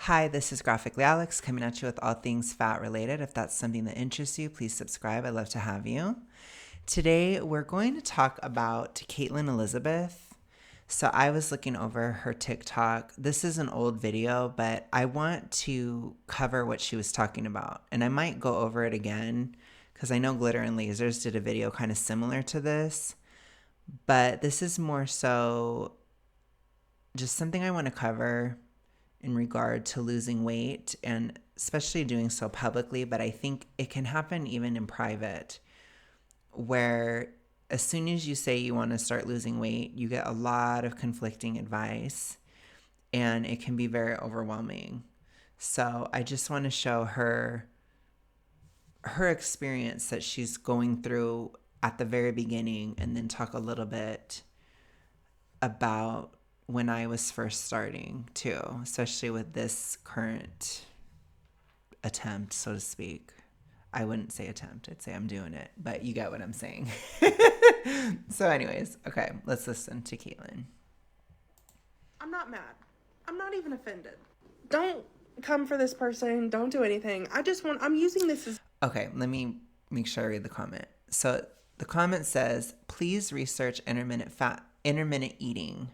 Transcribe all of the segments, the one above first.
Hi, this is Graphically Alex coming at you with all things fat related. If that's something that interests you, please subscribe. I'd love to have you. Today, we're going to talk about Kaitlyn Elizabeth. So I was looking over her TikTok. This is an old video, but I want to cover what she was talking about. And I might go over it again because I know Glitter and Lasers did a video kind of similar to this. But this is more so just something I want to cover in regard to losing weight, and especially doing so publicly, but I think it can happen even in private, where as soon as you say you want to start losing weight, you get a lot of conflicting advice and it can be very overwhelming. So I just want to show her experience that she's going through at the very beginning, and then talk a little bit about when I was first starting too, especially with this current attempt, so to speak. I wouldn't say attempt, I'd say I'm doing it, but you get what I'm saying. So anyways, okay, let's listen to Kaitlyn. I'm not mad. I'm not even offended. Don't come for this person. Don't do anything. I'm using this as... Okay, let me make sure I read the comment. So the comment says, please research intermittent eating.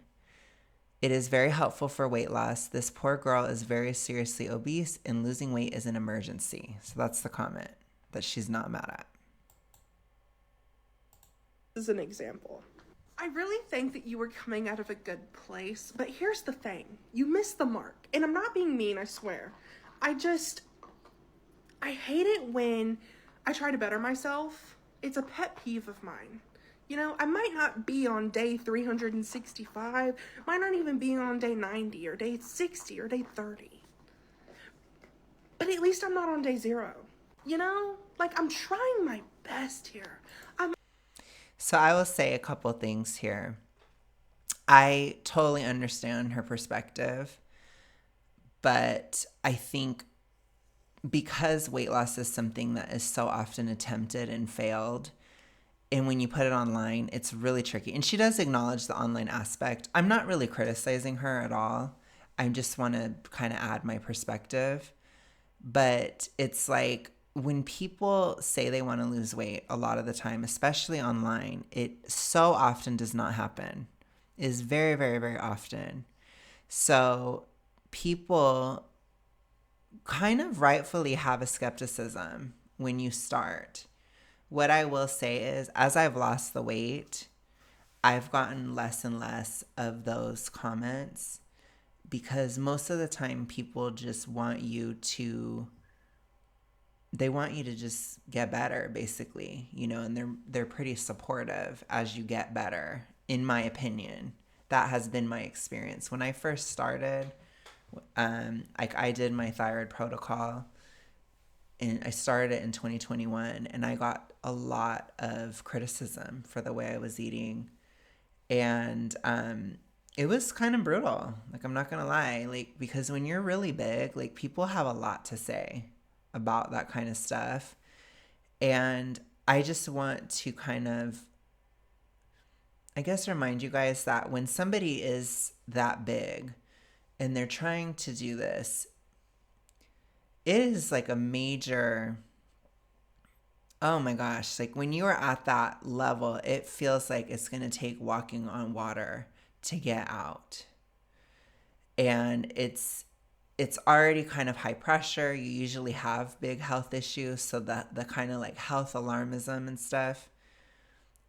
It is very helpful for weight loss. This poor girl is very seriously obese and losing weight is an emergency. So that's the comment that she's not mad at. As an example. I really think that you were coming out of a good place, but here's the thing. You missed the mark. And I'm not being mean, I swear. I hate it when I try to better myself. It's a pet peeve of mine. You know, I might not be on day 365, might not even be on day 90 or day 60 or day 30. But at least I'm not on day 0. You know? Like, I'm trying my best here. So I will say a couple things here. I totally understand her perspective, but I think because weight loss is something that is so often attempted and failed, and when you put it online, it's really tricky. And she does acknowledge the online aspect. I'm not really criticizing her at all. I just want to kind of add my perspective. But it's like when people say they want to lose weight, a lot of the time, especially online, it so often does not happen. It is very, very, very often. So people kind of rightfully have a skepticism when you start. What I will say is, as I've lost the weight, I've gotten less and less of those comments, because most of the time people just want you to just get better, basically, you know, and they're pretty supportive as you get better, in my opinion. That has been my experience. When I first started, I did my thyroid protocol, and I started it in 2021, and I got a lot of criticism for the way I was eating. And it was kind of brutal. Like, I'm not going to lie. Like, because when you're really big, like, people have a lot to say about that kind of stuff. And I just want to kind of, I guess, remind you guys that when somebody is that big and they're trying to do this, it is like a major, oh my gosh, like when you are at that level, it feels like it's going to take walking on water to get out. And it's already kind of high pressure. You usually have big health issues, so that the kind of like health alarmism and stuff,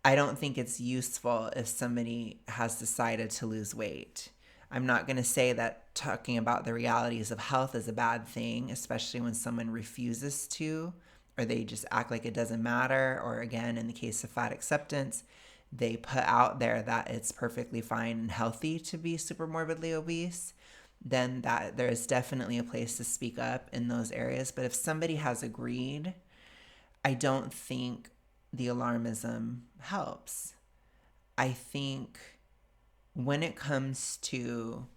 I don't think it's useful if somebody has decided to lose weight. I'm not going to say that talking about the realities of health is a bad thing, especially when someone refuses to, or they just act like it doesn't matter, or again, in the case of fat acceptance, they put out there that it's perfectly fine and healthy to be super morbidly obese. Then that there is definitely a place to speak up in those areas. But if somebody has agreed, I don't think the alarmism helps. I think when it comes to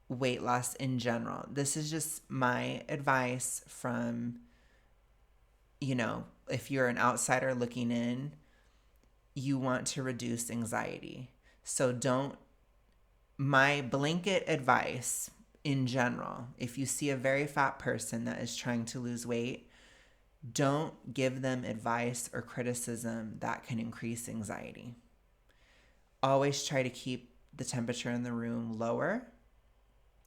weight loss in general, this is just my advice from, you know, if you're an outsider looking in, you want to reduce anxiety. So my blanket advice in general, if you see a very fat person that is trying to lose weight, don't give them advice or criticism that can increase anxiety. Always try to keep the temperature in the room lower,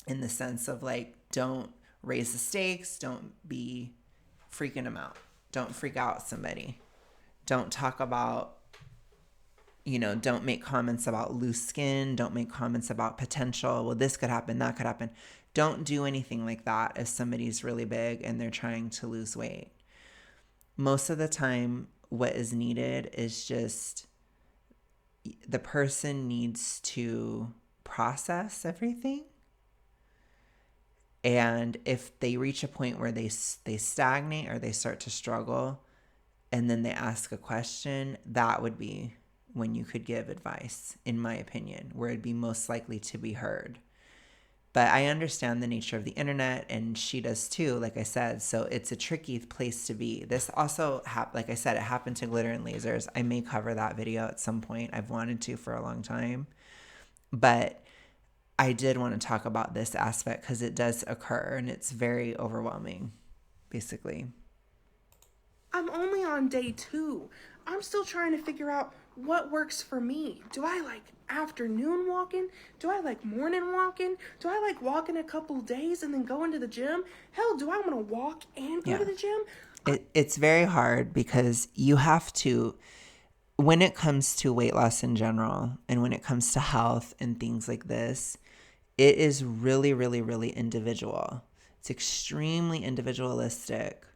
in the sense of like, don't raise the stakes, don't be freaking them out. Don't freak out somebody. Don't talk about, don't make comments about loose skin. Don't make comments about potential. Well, this could happen, that could happen. Don't do anything like that if somebody's really big and they're trying to lose weight. Most of the time, what is needed is just the person needs to process everything. And if they reach a point where they stagnate or they start to struggle, and then they ask a question, that would be when you could give advice, in my opinion, where it'd be most likely to be heard. But I understand the nature of the internet, and she does too, like I said. So it's a tricky place to be. This also, like I said, it happened to Glitter and Lasers. I may cover that video at some point. I've wanted to for a long time. But I did want to talk about this aspect because it does occur, and it's very overwhelming, basically. I'm only on day 2. I'm still trying to figure out what works for me. Do I like afternoon walking? Do I like morning walking? Do I like walking a couple days and then going to the gym? Hell, do I want to walk and go to the gym? It's very hard because you have to, when it comes to weight loss in general, and when it comes to health and things like this, it is really, really, really individual. It's extremely individualistic.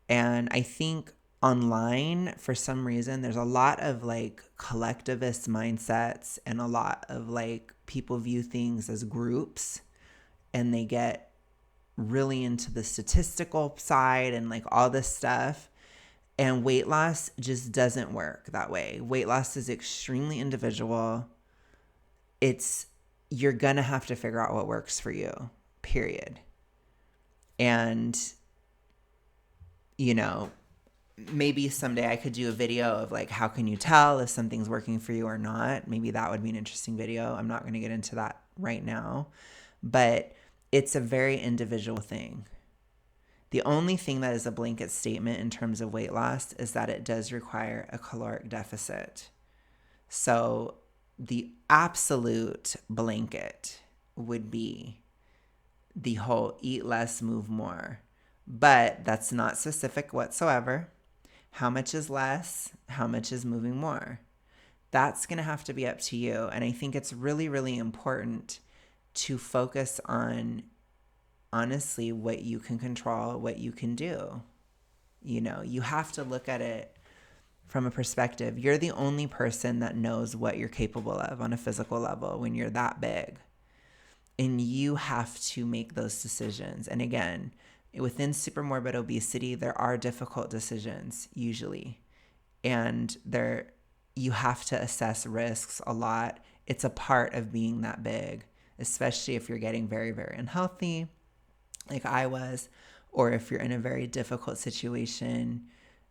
And I think online, for some reason, there's a lot of like collectivist mindsets, and a lot of like people view things as groups, and they get really into the statistical side and like all this stuff. And weight loss just doesn't work that way. Weight loss is extremely individual. You're going to have to figure out what works for you, period. And, maybe someday I could do a video of like, how can you tell if something's working for you or not? Maybe that would be an interesting video. I'm not going to get into that right now, but it's a very individual thing. The only thing that is a blanket statement in terms of weight loss is that it does require a caloric deficit. So the absolute blanket would be the whole eat less, move more. But that's not specific whatsoever. How much is less? How much is moving more? That's going to have to be up to you. And I think it's really, really important to focus on, honestly, what you can control, what you can do. You have to look at it from a perspective. You're the only person that knows what you're capable of on a physical level when you're that big. And you have to make those decisions. And again, within supermorbid obesity, there are difficult decisions usually. And you have to assess risks a lot. It's a part of being that big, especially if you're getting very, very unhealthy, like I was, or if you're in a very difficult situation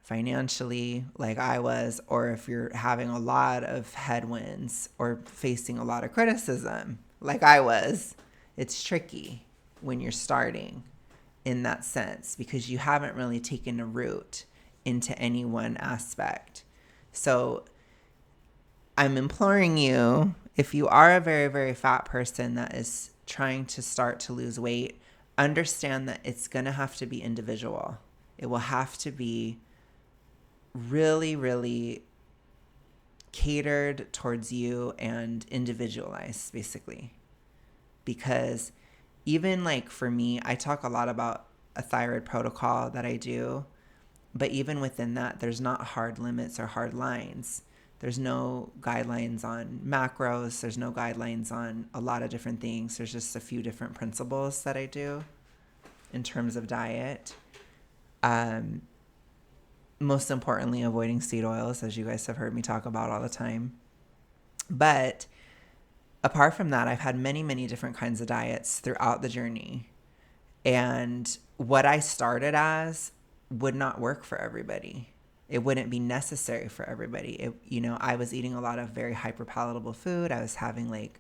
financially, like I was, or if you're having a lot of headwinds or facing a lot of criticism, like I was. It's tricky when you're starting in that sense because you haven't really taken a root into any one aspect. So I'm imploring you, if you are a very, very fat person that is trying to start to lose weight, understand that it's going to have to be individual. It will have to be really, really catered towards you and individualized, basically. Because even like for me, I talk a lot about a thyroid protocol that I do, but even within that, there's not hard limits or hard lines. There's no guidelines on macros. There's no guidelines on a lot of different things. There's just a few different principles that I do in terms of diet. Most importantly, avoiding seed oils, as you guys have heard me talk about all the time. But apart from that, I've had many, many different kinds of diets throughout the journey. And what I started as would not work for everybody. It wouldn't be necessary for everybody. I was eating a lot of very hyperpalatable food. I was having like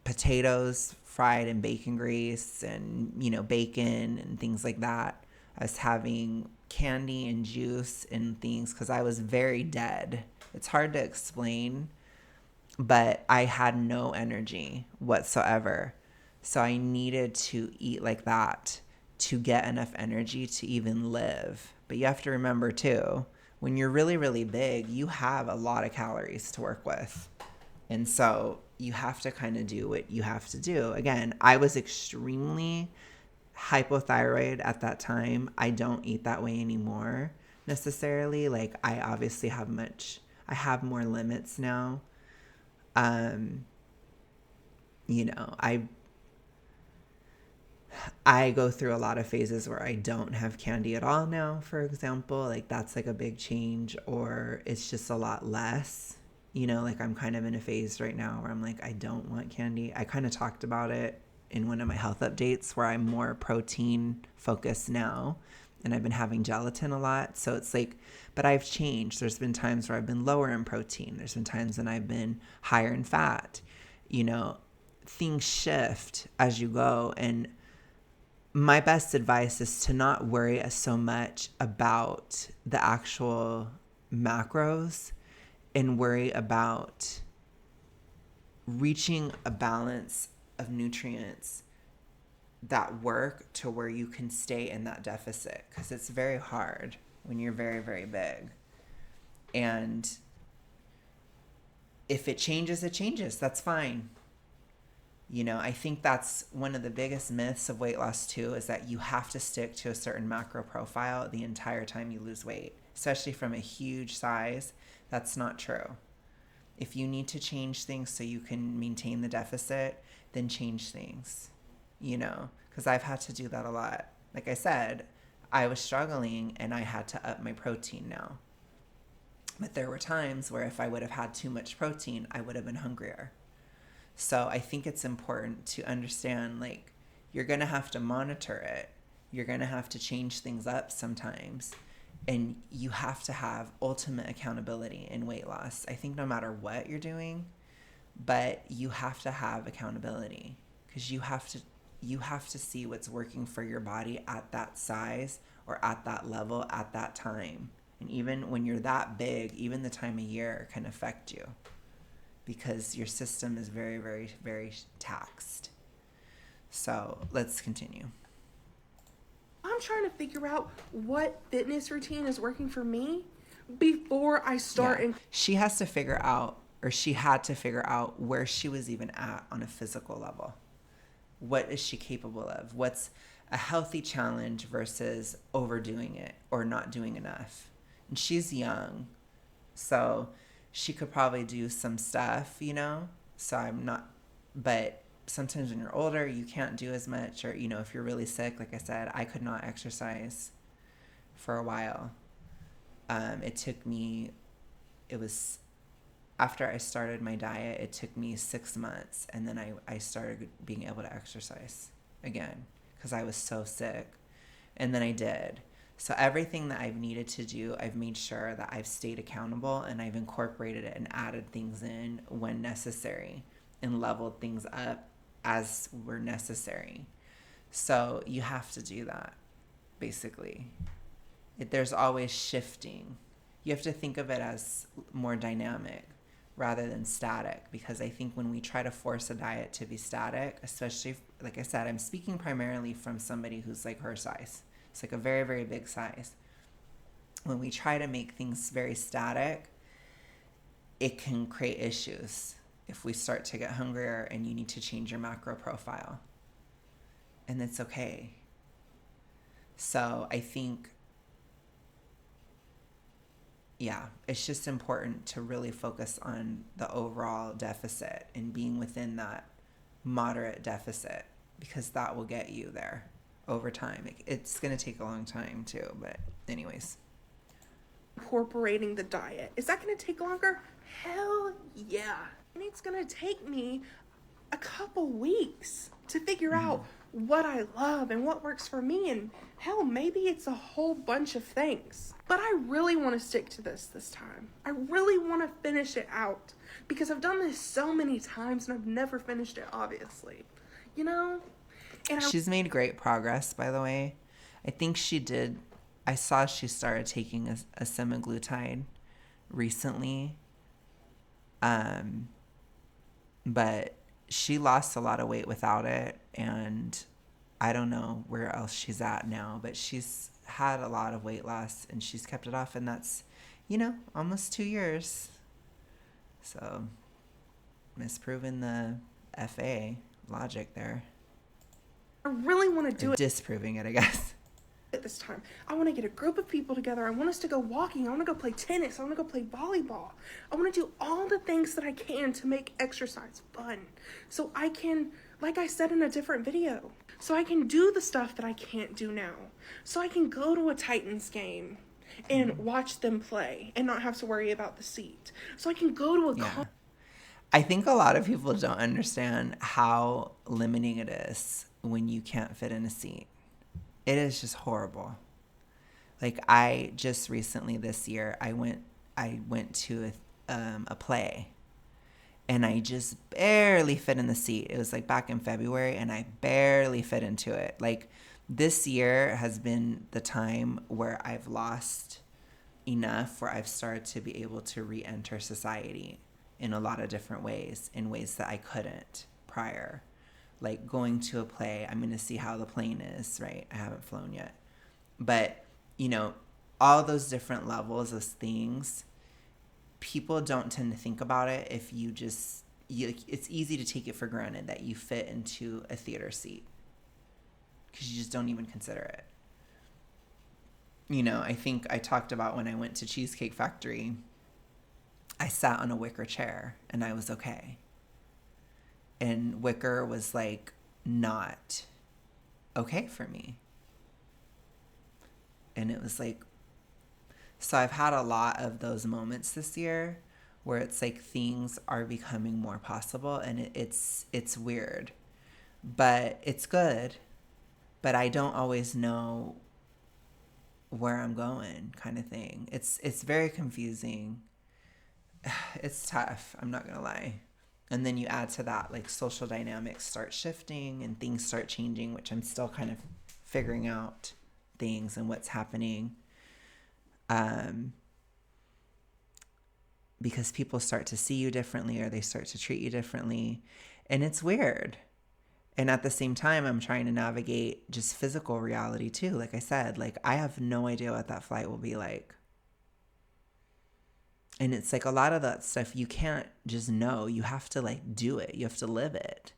potatoes fried in bacon grease and, bacon and things like that. I was having candy and juice and things because I was very dead. It's hard to explain, but I had no energy whatsoever. So I needed to eat like that to get enough energy to even live. But you have to remember too, when you're really, really big, you have a lot of calories to work with. And so you have to kind of do what you have to do. Again, I was extremely hypothyroid at that time. I don't eat that way anymore necessarily. Like I obviously I have more limits now. Um, you know, I go through a lot of phases where I don't have candy at all now, for example. Like that's like a big change, or it's just a lot less. Like I'm kind of in a phase right now where I'm like, I don't want candy. I kind of talked about it in one of my health updates where I'm more protein focused now, and I've been having gelatin a lot. So it's like, but I've changed. There's been times where I've been lower in protein. There's been times when I've been higher in fat. Things shift as you go. And my best advice is to not worry so much about the actual macros and worry about reaching a balance of nutrients that work to where you can stay in that deficit, because it's very hard when you're very, very big. And if it changes, it changes. That's fine. I think that's one of the biggest myths of weight loss too, is that you have to stick to a certain macro profile the entire time you lose weight, especially from a huge size. That's not true. If you need to change things so you can maintain the deficit, then change things, because I've had to do that a lot. Like I said, I was struggling and I had to up my protein now. But there were times where if I would have had too much protein, I would have been hungrier. So I think it's important to understand, like, you're going to have to monitor it. You're going to have to change things up sometimes. And you have to have ultimate accountability in weight loss. I think no matter what you're doing, but you have to have accountability, because you have to see what's working for your body at that size or at that level at that time. And even when you're that big, even the time of year can affect you, because your system is very, very, very taxed. So let's continue. I'm trying to figure out what fitness routine is working for me before I start. Yeah. She has to figure out, or she had to figure out, where she was even at on a physical level. What is she capable of? What's a healthy challenge versus overdoing it or not doing enough? And she's young, so she could probably do some stuff, So I'm not, but sometimes when you're older, you can't do as much, or, if you're really sick, like I said, I could not exercise for a while. It was after I started my diet, it took me 6 months, and then I started being able to exercise again because I was so sick. And then I did. So everything that I've needed to do, I've made sure that I've stayed accountable, and I've incorporated it and added things in when necessary and leveled things up as were necessary. So you have to do that, basically. There's always shifting. You have to think of it as more dynamic rather than static, because I think when we try to force a diet to be static, especially, like I said, I'm speaking primarily from somebody who's like her size. It's like a very, very big size. When we try to make things very static, it can create issues if we start to get hungrier and you need to change your macro profile. And it's okay. So I think, yeah, it's just important to really focus on the overall deficit and being within that moderate deficit, because that will get you there over time. It's going to take a long time too, but anyways. Incorporating the diet. Is that going to take longer? Hell yeah. And it's going to take me a couple weeks to figure out what I love and what works for me, and hell, maybe it's a whole bunch of things. But I really want to stick to this time. I really want to finish it out because I've done this so many times and I've never finished it, obviously. You know? And She's made great progress, by the way. I think she did. I saw she started taking a semaglutide recently. But she lost a lot of weight without it, and I don't know where else she's at now, but she's had a lot of weight loss and she's kept it off, and that's, almost 2 years. So, misproving the FA logic there. I really want to do it. Disproving it, I guess. At this time, I want to get a group of people together. I want us to go walking. I want to go play tennis. I want to go play volleyball. I want to do all the things that I can to make exercise fun. So I can, like I said in a different video, so I can do the stuff that I can't do now. So I can go to a Titans game and watch them play and not have to worry about the seat. So I can go to a I think a lot of people don't understand how limiting it is when you can't fit in a seat. It is just horrible. Like, I just recently this year, I went to a play, and I just barely fit in the seat. It was like back in February, and I barely fit into it. Like, this year has been the time where I've lost enough, where I've started to be able to re-enter society in a lot of different ways, in ways that I couldn't prior. Like going to a play, I'm going to see how the plane is, right? I haven't flown yet. But, all those different levels of things, people don't tend to think about it if it's easy to take it for granted that you fit into a theater seat because you just don't even consider it. I think I talked about when I went to Cheesecake Factory, I sat on a wicker chair and I was okay. And wicker was like not okay for me. And it was like, so I've had a lot of those moments this year where it's like things are becoming more possible, and it's weird, but it's good. But I don't always know where I'm going, kind of thing. It's very confusing. It's tough, I'm not gonna lie. And then you add to that, like, social dynamics start shifting and things start changing, which I'm still kind of figuring out things and what's happening. Because people start to see you differently, or they start to treat you differently. And it's weird. And at the same time, I'm trying to navigate just physical reality too. Like I said, like, I have no idea what that flight will be like. And it's like a lot of that stuff you can't just know. You have to like do it. You have to live it,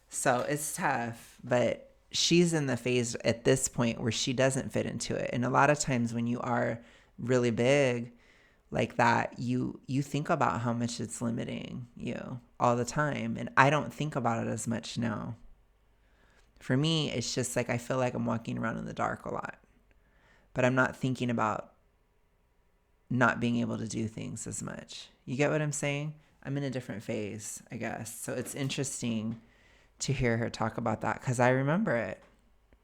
So it's tough, but she's in the phase at this point where she doesn't fit into it. And a lot of times when you are really big like that, you think about how much it's limiting you all the time. And I don't think about it as much now. For me, it's just like I feel like I'm walking around in the dark a lot. But I'm not thinking about not being able to do things as much. You get what I'm saying? I'm in a different phase, I guess. So it's interesting to hear her talk about that because I remember it.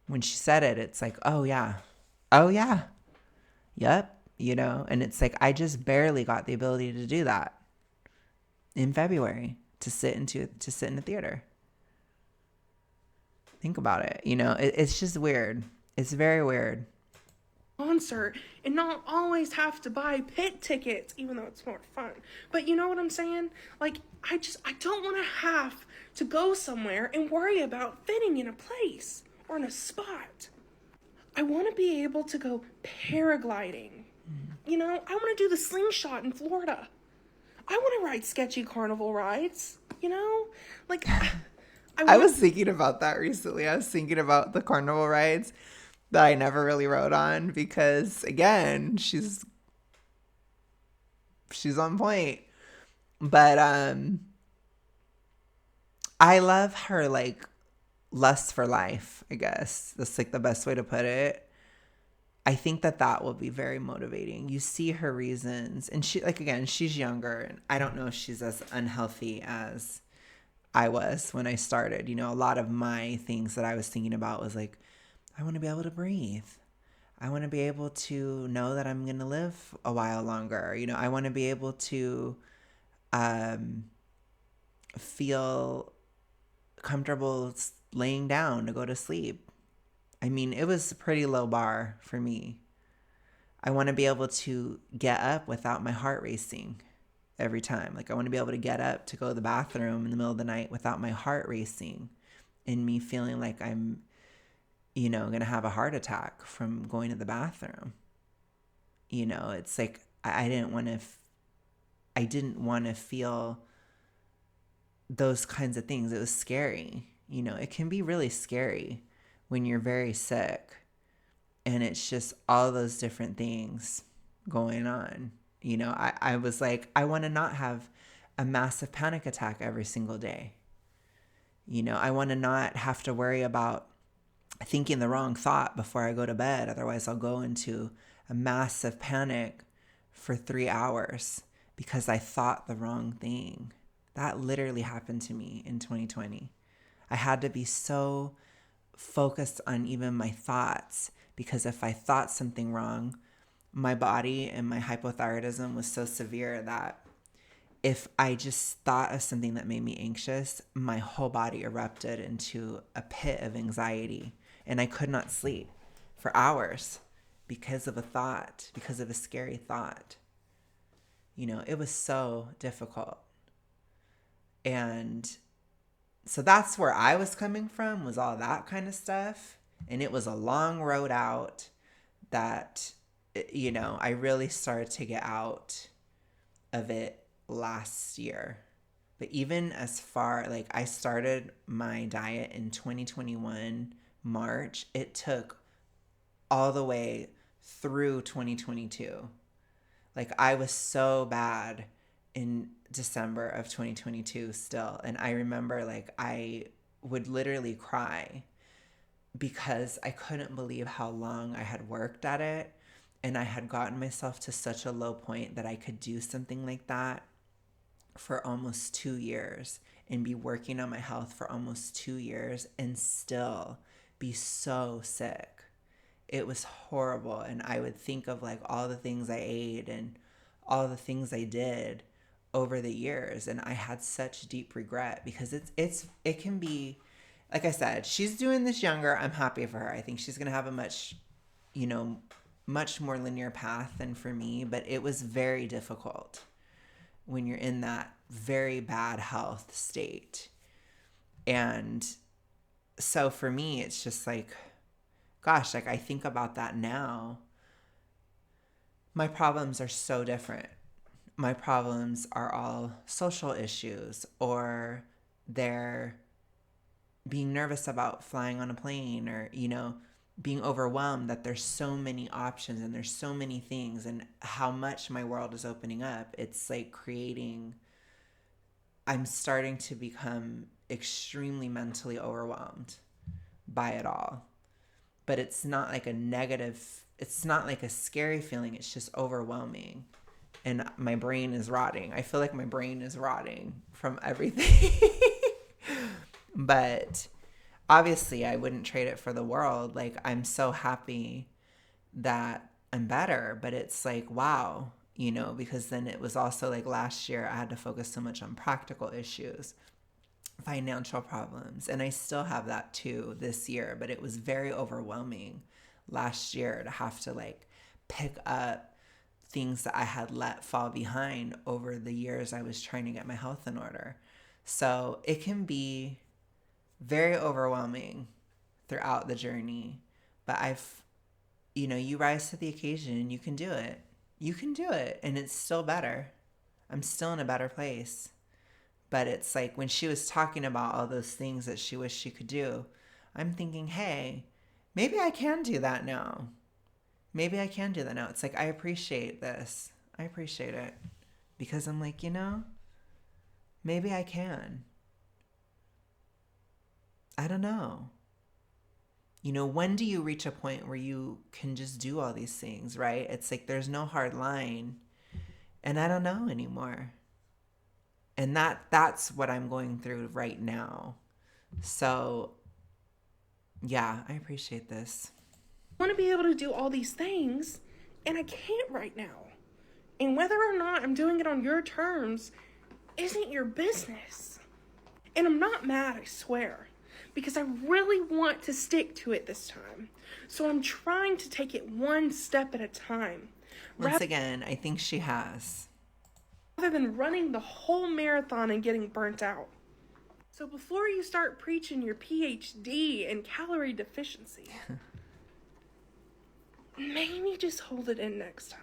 When she said it, it's like, oh yeah, yep, and it's like I just barely got the ability to do that in February, to sit in the theater. Think about it, it's just weird. It's very weird. Concert and not always have to buy pit tickets, even though it's more fun. But you know what I'm saying? Like, I don't want to have to go somewhere and worry about fitting in a place or in a spot. I want to be able to go paragliding. I want to do the slingshot in Florida. I want to ride sketchy carnival rides, like I was thinking about that recently. I was thinking about the carnival rides that I never really rode on because, again, she's on point. But I love her, like, lust for life, I guess. That's, like, the best way to put it. I think that will be very motivating. You see her reasons. And she, like, again, she's younger. And I don't know if she's as unhealthy as I was when I started. You know, a lot of my things that I was thinking about was like, I want to be able to breathe. I want to be able to know that I'm going to live a while longer. You know, I want to be able to um, feel comfortable laying down to go to sleep. I mean, it was a pretty low bar for me. I want to be able to get up without my heart racing every time. Like, I want to be able to get up to go to the bathroom in the middle of the night without my heart racing and me feeling like I'm, you know, going to have a heart attack from going to the bathroom. You know, it's like I didn't want to I didn't want to feel those kinds of things. It was scary. You know, it can be really scary when you're very sick and it's just all those different things going on. You know, I was like, I want to not have a massive panic attack every single day. You know, I want to not have to worry about thinking the wrong thought before I go to bed. Otherwise, I'll go into a massive panic for 3 hours because I thought the wrong thing. That literally happened to me in 2020. I had to be so focused on even my thoughts because if I thought something wrong, my body and my hypothyroidism was so severe that if I just thought of something that made me anxious, my whole body erupted into a pit of anxiety and I could not sleep for hours because of a thought, because of a scary thought. You know, it was so difficult. And so that's where I was coming from, was all that kind of stuff. And it was a long road out that, you know, I really started to get out of it last year. But even as far, like, I started my diet in 2021, March. It took all the way through 2022. Like, I was so bad in December of 2022 still. And I remember, like, I would literally cry because I couldn't believe how long I had worked at it. And I had gotten myself to such a low point that I could do something like that for almost 2 years and be working on my health for almost 2 years and still be so sick. It was horrible. And I would think of like all the things I ate and all the things I did over the years. And I had such deep regret because it can be, like I said, she's doing this younger. I'm happy for her. I think she's going to have a much, you know, much more linear path than for me, but it was very difficult when you're in that very bad health state. And so for me, it's just like, gosh, like I think about that now. My problems are so different. My problems are all social issues, or they're being nervous about flying on a plane, or, you know, being overwhelmed that there's so many options and there's so many things, and how much my world is opening up. It's like I'm starting to become extremely mentally overwhelmed by it all. But it's not like a negative, it's not like a scary feeling. It's just overwhelming. And my brain is rotting. I feel like my brain is rotting from everything. But obviously, I wouldn't trade it for the world. Like, I'm so happy that I'm better. But it's like, wow, you know, because then it was also like last year, I had to focus so much on practical issues, financial problems. And I still have that too this year. But it was very overwhelming last year to have to like pick up things that I had let fall behind over the years I was trying to get my health in order. So it can be very overwhelming throughout the journey, but you rise to the occasion and you can do it. You can do it, and it's still better. I'm still in a better place. But it's like when she was talking about all those things that she wished she could do, I'm thinking, hey, maybe I can do that now. Maybe I can do that now. It's like, I appreciate this. I appreciate it. Because I'm like, maybe I can. I don't know. When do you reach a point where you can just do all these things, right? It's like there's no hard line. And I don't know anymore. And that's what I'm going through right now. So, yeah, I appreciate this. I want to be able to do all these things, and I can't right now. And whether or not I'm doing it on your terms isn't your business. And I'm not mad, I swear, because I really want to stick to it this time. So I'm trying to take it one step at a time. Once again, I think she has. Rather than running the whole marathon and getting burnt out. So before you start preaching your PhD in calorie deficiency, maybe just hold it in next time.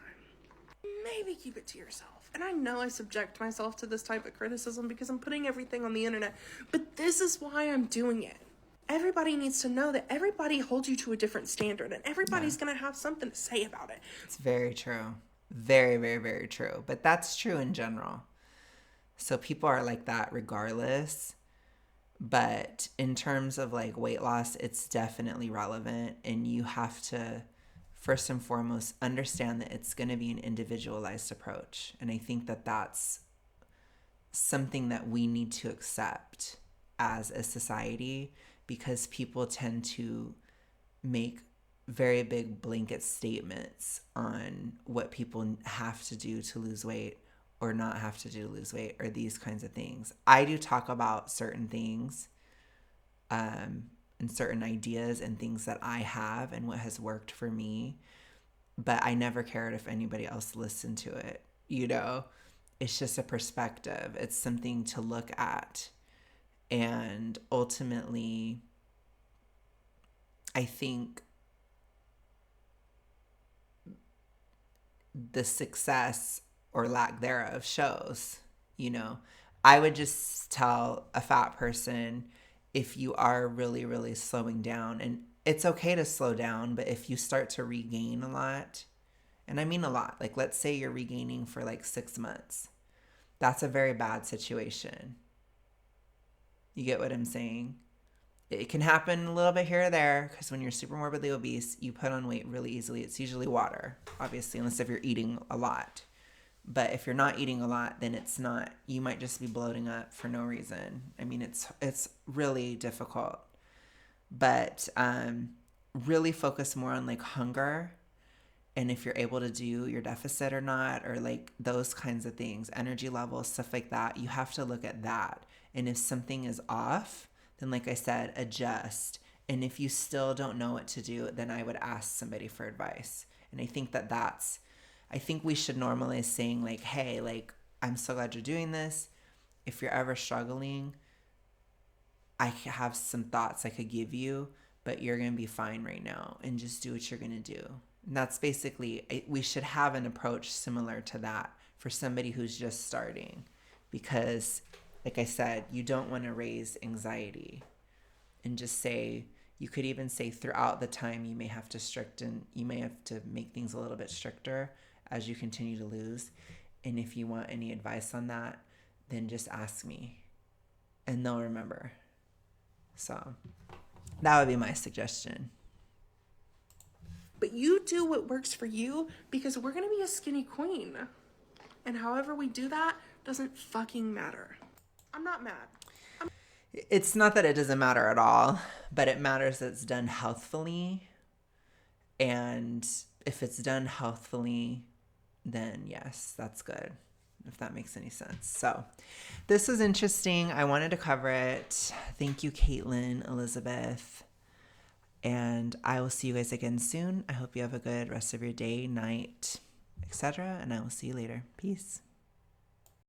Maybe keep it to yourself. And I know I subject myself to this type of criticism because I'm putting everything on the internet, but this is why I'm doing it. Everybody needs to know that everybody holds you to a different standard, and everybody's going to have something to say about it. It's very true. Very, very, very true. But that's true in general. So people are like that regardless. But in terms of like weight loss, it's definitely relevant. And you have to, first and foremost, understand that it's going to be an individualized approach. And I think that that's something that we need to accept as a society, because people tend to make very big blanket statements on what people have to do to lose weight or not have to do to lose weight, or these kinds of things. I do talk about certain things and certain ideas and things that I have and what has worked for me, but I never cared if anybody else listened to it. You know, it's just a perspective. It's something to look at. And ultimately, I think the success or lack thereof shows. You know, I would just tell a fat person, if you are really, really slowing down, and it's okay to slow down, but if you start to regain a lot, and I mean a lot, like let's say you're regaining for like 6 months, that's a very bad situation. You get what I'm saying? It can happen a little bit here or there, because when you're super morbidly obese, you put on weight really easily. It's usually water, obviously, unless if you're eating a lot. But if you're not eating a lot, then it's not. You might just be bloating up for no reason. I mean, it's really difficult. But really focus more on like hunger, and if you're able to do your deficit or not, or like those kinds of things, energy levels, stuff like that. You have to look at that. And if something is off, then like I said, adjust. And if you still don't know what to do, then I would ask somebody for advice. And I think I think we should normalize saying like, hey, like, I'm so glad you're doing this. If you're ever struggling, I have some thoughts I could give you, but you're going to be fine right now, and just do what you're going to do. And that's basically, we should have an approach similar to that for somebody who's just starting, because like I said, you don't want to raise anxiety. And just say, you could even say throughout the time you may have to make things a little bit stricter as you continue to lose. And if you want any advice on that, then just ask me and they'll remember. So that would be my suggestion. But you do what works for you, because we're going to be a skinny queen. And however we do that doesn't fucking matter. I'm not mad. It's not that it doesn't matter at all, but it matters that it's done healthfully. And if it's done healthfully, then yes, that's good, if that makes any sense. So this was interesting. I wanted to cover it. Thank you, Kaitlyn, Elizabeth. And I will see you guys again soon. I hope you have a good rest of your day, night, etc. And I will see you later. Peace.